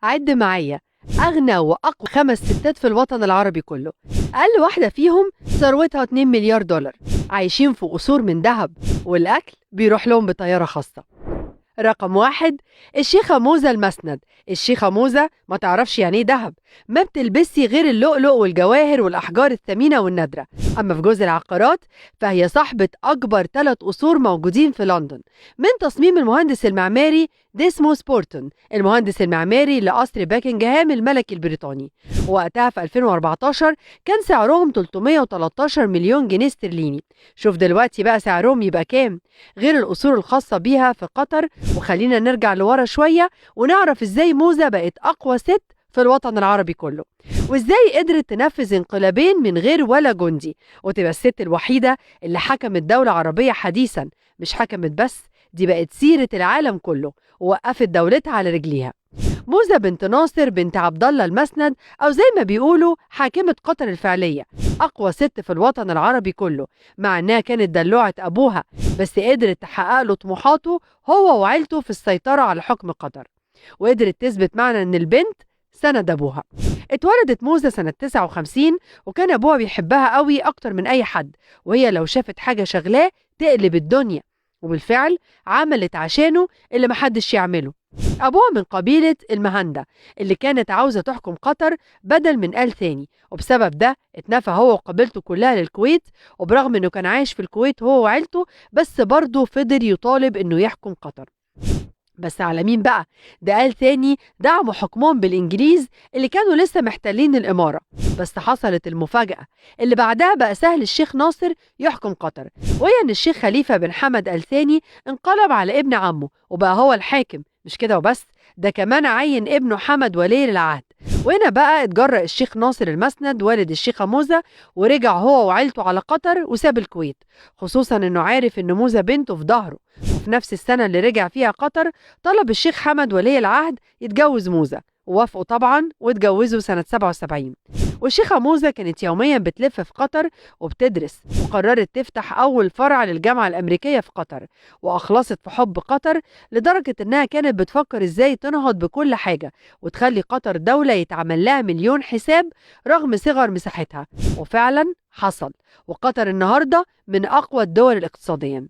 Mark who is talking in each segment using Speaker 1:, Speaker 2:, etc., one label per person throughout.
Speaker 1: عد معايا أغنى وأقوى 5 ستات في الوطن العربي كله. أقل واحدة فيهم ثروتها 2 مليار دولار، عايشين في قصور من ذهب، والأكل بيروح لهم بطيارة خاصة. رقم 1، الشيخة موزة المسند. الشيخة موزة ما تعرفش يعني ايه دهب، ما بتلبسي غير اللؤلؤ والجواهر والأحجار الثمينة والنادرة. أما في جزء العقارات فهي صاحبة أكبر 3 قصور موجودين في لندن، من تصميم المهندس المعماري ديسموس بورتون، المهندس المعماري لقصر باكنجهام الملكي البريطاني. وقتها في 2014 كان سعرهم 313 مليون جنيه استرليني. شوف دلوقتي بقى سعرهم يبقى كام، غير القصور الخاصة بيها في قطر. وخلينا نرجع لورا شوية ونعرف ازاي موزة بقت أقوى ست في الوطن العربي كله، وازاي قدرت تنفذ انقلابين من غير ولا جندي، وتبقى الست الوحيدة اللي حكمت دولة عربية حديثا. مش حكمت بس، دي بقت سيرة العالم كله ووقفت دولتها على رجليها. موزة بنت ناصر بنت عبد الله المسند، أو زي ما بيقولوا حاكمة قطر الفعلية، أقوى ست في الوطن العربي كله، مع إنها كانت دلوعة أبوها، بس قدرت تحقق له طموحاته هو وعيلته في السيطرة على حكم قطر، وقدرت تثبت معنى إن البنت سند أبوها. اتولدت موزة سنة 59، وكان أبوها بيحبها قوي أكتر من أي حد، وهي لو شافت حاجة شغلاه تقلب الدنيا، وبالفعل عملت عشانه اللي محدش يعمله. أبوها من قبيلة المهندة اللي كانت عاوزة تحكم قطر بدل من آل ثاني، وبسبب ده اتنفى هو وقبيلته كلها للكويت. وبرغم انه كان عايش في الكويت هو وعيلته، بس برضه فضل يطالب انه يحكم قطر. بس على مين بقى؟ ده آل ثاني دعموا حكمهم بالإنجليز اللي كانوا لسه محتلين الإمارة. بس حصلت المفاجأة اللي بعدها بقى سهل الشيخ ناصر يحكم قطر، وهي إن الشيخ خليفة بن حمد آل ثاني انقلب على ابن عمه وبقى هو الحاكم. مش كده وبس، ده كمان عين ابنه حمد ولي العهد. وهنا بقى اتجرأ الشيخ ناصر المسند والد الشيخة موزة، ورجع هو وعيلته على قطر وساب الكويت، خصوصا انه عارف ان موزة بنته في ظهره. وفي نفس السنة اللي رجع فيها قطر طلب الشيخ حمد ولي العهد يتجوز موزة، ووافقوا طبعا واتجوزوا سنة 77. والشيخة موزة كانت يوميا بتلف في قطر وبتدرس، وقررت تفتح أول فرع للجامعة الأمريكية في قطر، وأخلصت في حب قطر لدرجة إنها كانت بتفكر إزاي تنهض بكل حاجة وتخلي قطر دولة يتعمل لها مليون حساب رغم صغر مساحتها. وفعلا حصل، وقطر النهاردة من أقوى الدول اقتصاديا.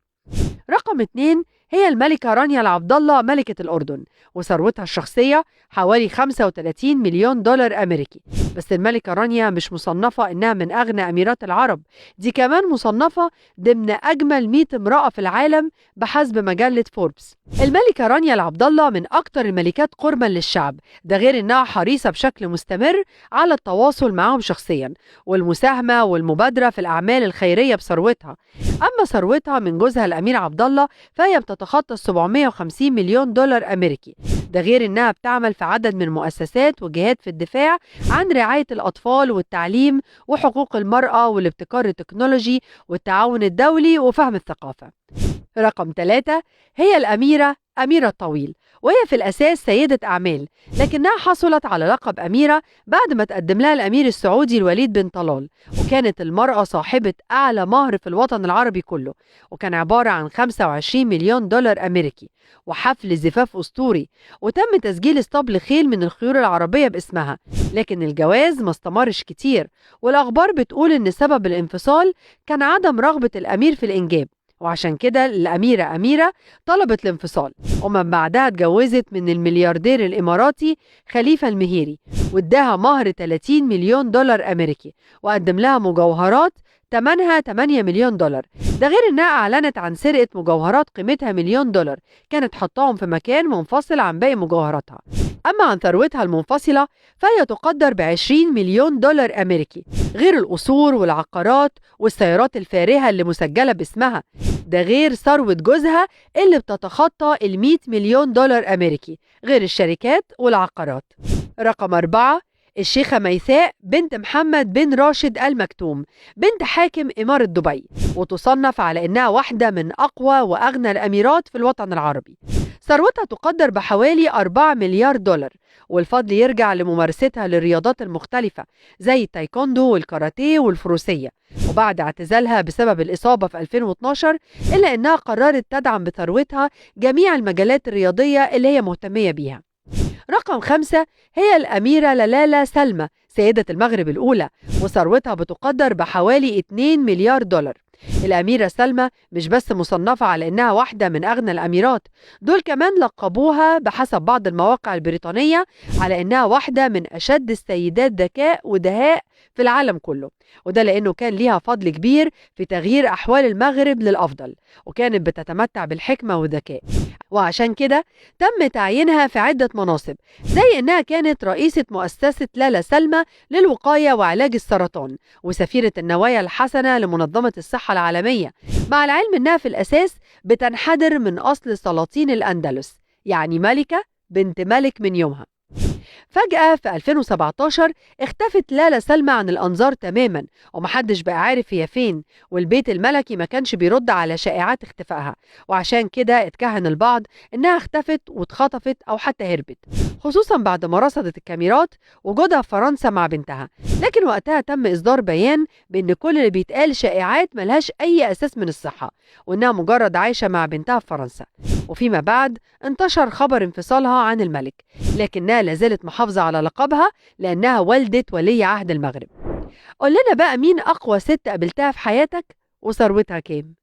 Speaker 1: رقم 2، هي الملكة رانيا العبد الله ملكة الأردن، وثروتها الشخصية حوالي 35 مليون دولار أمريكي. بس الملكة رانيا مش مصنفة إنها من أغنى أميرات العرب، دي كمان مصنفة ضمن أجمل 100 امرأة في العالم بحسب مجلة فوربس. الملكة رانيا العبد الله من أكتر الملكات قربا للشعب، ده غير إنها حريصة بشكل مستمر على التواصل معهم شخصيا والمساهمة والمبادرة في الأعمال الخيرية بثروتها. أما ثروتها من جوزها الأمير عبد الله فهي بتتخطى 750 مليون دولار أمريكي، ده غير إنها بتعمل في عدد من مؤسسات وجهات في الدفاع عن رعاية الأطفال والتعليم وحقوق المرأة والابتكار التكنولوجي والتعاون الدولي وفهم الثقافة. رقم 3، هي الأميرة أميرة الطويل، وهي في الأساس سيدة أعمال، لكنها حصلت على لقب أميرة بعد ما تقدم لها الأمير السعودي الوليد بن طلال، وكانت المرأة صاحبة أعلى مهر في الوطن العربي كله، وكان عبارة عن 25 مليون دولار أمريكي، وحفل زفاف أسطوري، وتم تسجيل اسطبل خيل من الخيول العربية باسمها. لكن الجواز ما استمرش كتير، والأخبار بتقول إن سبب الانفصال كان عدم رغبة الأمير في الإنجاب، وعشان كده الأميرة أميرة طلبت الانفصال، ومن بعدها اتجوزت من الملياردير الإماراتي خليفة المهيري، واداها مهر 30 مليون دولار أمريكي، وقدم لها مجوهرات تمنها 8 مليون دولار، ده غير انها اعلنت عن سرقة مجوهرات قيمتها مليون دولار كانت حطاهم في مكان منفصل عن باقي مجوهراتها. اما عن ثروتها المنفصلة فهي تقدر ب20 مليون دولار امريكي، غير القصور والعقارات والسيارات الفارهة اللي مسجلة باسمها، ده غير ثروة جوزها اللي بتتخطى 100 مليون دولار امريكي، غير الشركات والعقارات. رقم 4، الشيخة ميثاء بنت محمد بن راشد المكتوم، بنت حاكم إمارة دبي، وتصنف على إنها واحدة من أقوى وأغنى الأميرات في الوطن العربي. ثروتها تقدر بحوالي 4 مليار دولار، والفضل يرجع لممارستها للرياضات المختلفة زي التايكوندو والكاراتيه والفروسية. وبعد اعتزالها بسبب الإصابة في 2012 إلا إنها قررت تدعم بثروتها جميع المجالات الرياضية اللي هي مهتمية بيها. رقم 5 هي الأميرة لالال سلمى سيدة المغرب الأولى، وثروتها بتقدر بحوالي 2 مليار دولار. الأميرة سلمى مش بس مصنفة على إنها واحدة من أغنى الأميرات، دول كمان لقبوها بحسب بعض المواقع البريطانية على إنها واحدة من أشد السيدات ذكاء ودهاء في العالم كله، وده لأنه كان ليها فضل كبير في تغيير أحوال المغرب للأفضل، وكانت بتتمتع بالحكمة والذكاء. وعشان كده تم تعيينها في عدة مناصب، زي إنها كانت رئيسة مؤسسة لالا سلمى للوقاية وعلاج السرطان، وسفيرة النوايا الحسنة لمنظمة الصحة العالمية، مع العلم إنها في الأساس بتنحدر من أصل سلاطين الأندلس، يعني ملكة بنت ملك من يومها. فجأة في 2017 اختفت لالا سلمى عن الأنظار تماما، ومحدش بقى عارف هي فين، والبيت الملكي ما كانش بيرد على شائعات اختفائها، وعشان كده اتكهن البعض إنها اختفت واتخطفت أو حتى هربت، خصوصا بعد ما رصدت الكاميرات وجودها في فرنسا مع بنتها. لكن وقتها تم إصدار بيان بأن كل اللي بيتقال شائعات ملهاش أي أساس من الصحة، وإنها مجرد عايشة مع بنتها في فرنسا. وفيما بعد انتشر خبر انفصالها عن الملك، لكنها لازالت محافظة على لقبها لأنها والدة ولي عهد المغرب. قول لنا بقى، مين أقوى ست قابلتها في حياتك وثروتها كام؟